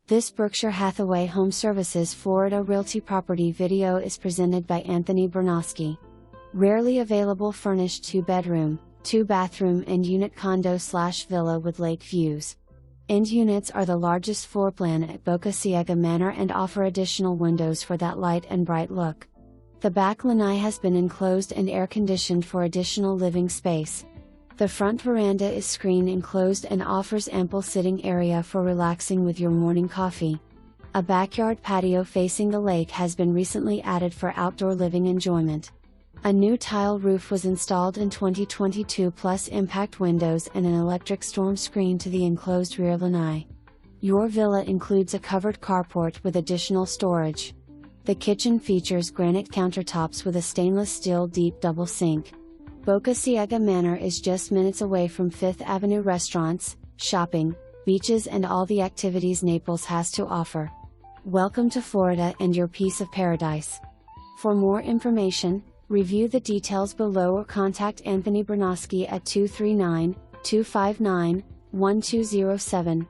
This Berkshire Hathaway HomeServices Florida Realty property video is presented by Anthony Bernosky. Rarely available furnished 2-bedroom, 2-bathroom end unit condo/villa with lake views. End units are the largest floor plan at Boca Ciega Manor and offer additional windows for that light and bright look. The back lanai has been enclosed and air-conditioned for additional living space. The front veranda is screen enclosed and offers ample sitting area for relaxing with your morning coffee. A backyard patio facing the lake has been recently added for outdoor living enjoyment. A new tile roof was installed in 2022 plus impact windows and an electric storm screen to the enclosed rear lanai. Your villa includes a covered carport with additional storage. The kitchen features granite countertops with a stainless steel deep double sink. Boca Ciega Manor is just minutes away from Fifth Avenue restaurants, shopping, beaches and all the activities Naples has to offer. Welcome to Florida and your piece of paradise. For more information, review the details below or contact Anthony Bernosky at 239-259-1207.